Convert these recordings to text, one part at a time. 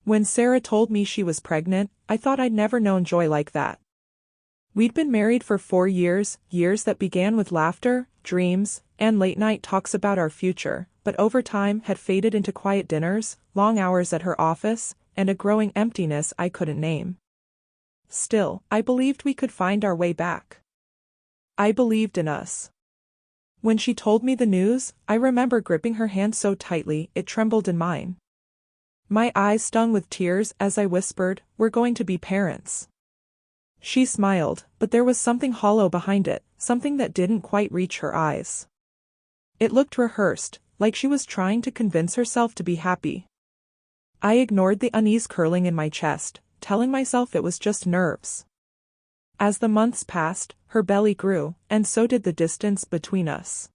When Sarah told me she was pregnant, I thought I'd never known joy like that. We'd been married for 4 years, years that began with laughter, dreams, and late-night talks about our future, but over time had faded into quiet dinners, long hours at her office, and a growing emptiness I couldn't name. Still, I believed we could find our way back. I believed in us. When she told me the news, I remember gripping her hand so tightly it trembled in mine. My eyes stung with tears as I whispered, "We're going to be parents." She smiled, but there was something hollow behind it, something that didn't quite reach her eyes. It looked rehearsed, like she was trying to convince herself to be happy. I ignored the unease curling in my chest, telling myself it was just nerves. As the months passed, her belly grew, and so did the distance between us.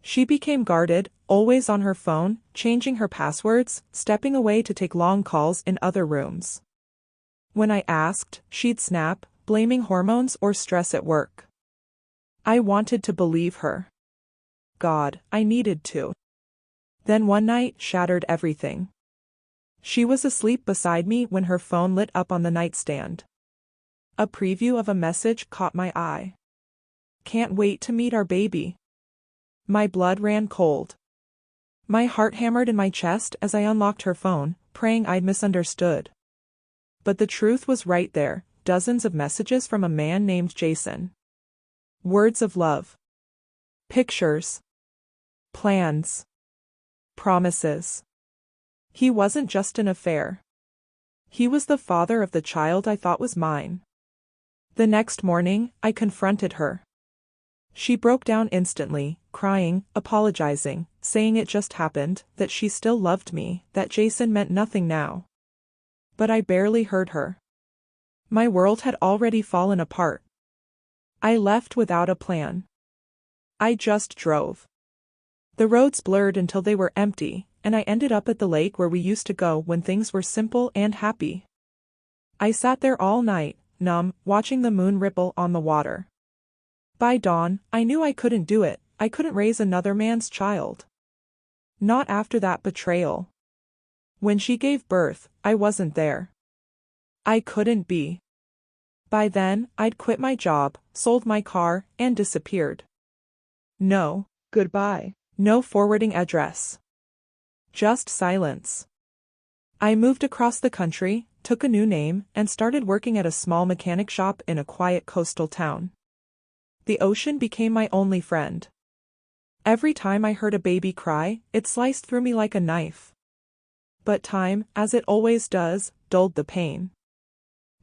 She became guarded, always on her phone, changing her passwords, stepping away to take long calls in other rooms. When I asked, she'd snap, blaming hormones or stress at work. I wanted to believe her. God, I needed to. Then one night shattered everything. She was asleep beside me when her phone lit up on the nightstand. A preview of a message caught my eye. "Can't wait to meet our baby." My blood ran cold. My heart hammered in my chest as I unlocked her phone, praying I'd misunderstood. But the truth was right there, dozens of messages from a man named Jason. Words of love. Pictures. Plans. Promises. He wasn't just an affair. He was the father of the child I thought was mine. The next morning, I confronted her. She broke down instantly, crying, apologizing, saying it just happened, that she still loved me, that Jason meant nothing now. But I barely heard her. My world had already fallen apart. I left without a plan. I just drove. The roads blurred until they were empty, and I ended up at the lake where we used to go when things were simple and happy. I sat there all night, numb, watching the moon ripple on the water. By dawn, I knew I couldn't do it. I couldn't raise another man's child. Not after that betrayal. When she gave birth, I wasn't there. I couldn't be. By then, I'd quit my job, sold my car, and disappeared. No goodbye, no forwarding address. Just silence. I moved across the country, took a new name, and started working at a small mechanic shop in a quiet coastal town. The ocean became my only friend. Every time I heard a baby cry, it sliced through me like a knife. But time, as it always does, dulled the pain.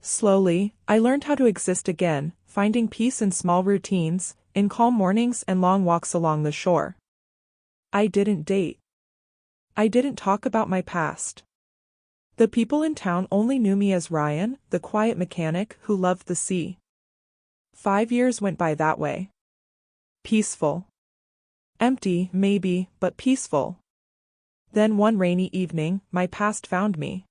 Slowly, I learned how to exist again, finding peace in small routines, in calm mornings and long walks along the shore. I didn't date. I didn't talk about my past. The people in town only knew me as Ryan, the quiet mechanic who loved the sea. 5 years went by that way. Peaceful. Empty, maybe, but peaceful. Then one rainy evening, my past found me.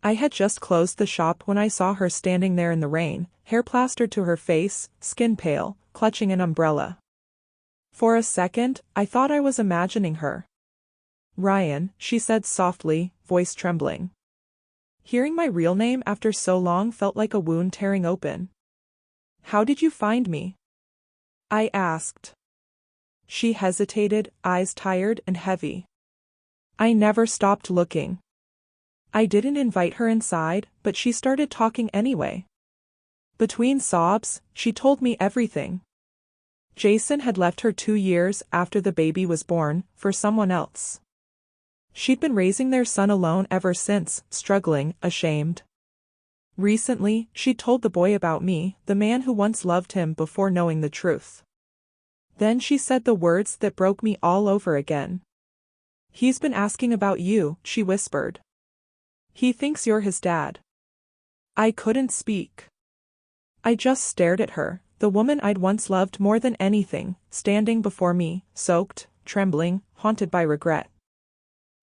I had just closed the shop when I saw her standing there in the rain, hair plastered to her face, skin pale, clutching an umbrella. For a second, I thought I was imagining her. "Ryan," she said softly, voice trembling. Hearing my real name after so long felt like a wound tearing open. "How did you find me?" I asked. She hesitated, eyes tired and heavy. "I never stopped looking. I didn't invite her inside, but she started talking anyway." Between sobs, she told me everything. Jason had left her 2 years after the baby was born, for someone else. She'd been raising their son alone ever since, struggling, ashamed. Recently, she told the boy about me, the man who once loved him before knowing the truth. Then she said the words that broke me all over again. "He's been asking about you," she whispered. "He thinks you're his dad." I couldn't speak. I just stared at her, the woman I'd once loved more than anything, standing before me, soaked, trembling, haunted by regret.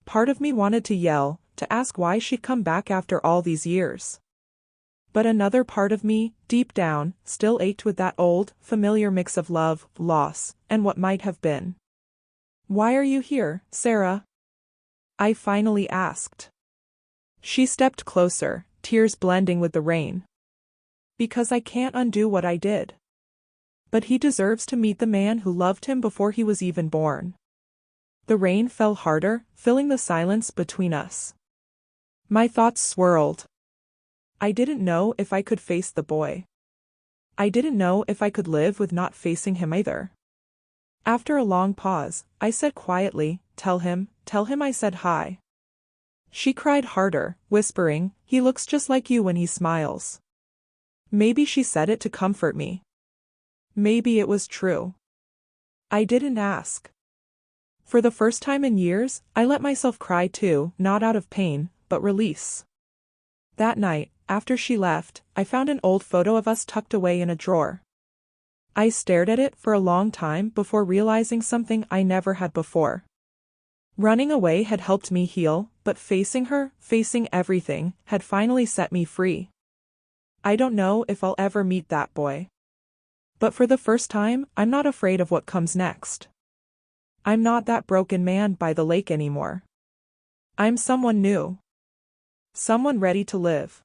Part of me wanted to yell, to ask why she'd come back after all these years. But another part of me, deep down, still ached with that old, familiar mix of love, loss, and what might have been. "Why are you here, Sarah?" I finally asked. She stepped closer, tears blending with the rain. Because I can't undo what I did. But he deserves to meet the man who loved him before he was even born. The rain fell harder, filling the silence between us. My thoughts swirled. I didn't know if I could face the boy. I didn't know if I could live with not facing him either. After a long pause, I said quietly, tell him I said hi. She cried harder, whispering, he looks just like you when he smiles. Maybe she said it to comfort me. Maybe it was true. I didn't ask. For the first time in years, I let myself cry too, not out of pain, but release. That night, after she left, I found an old photo of us tucked away in a drawer. I stared at it for a long time before realizing something I never had before. Running away had helped me heal, but facing her, facing everything, had finally set me free. I don't know if I'll ever meet that boy. But for the first time, I'm not afraid of what comes next. I'm not that broken man by the lake anymore. I'm someone new. Someone ready to live.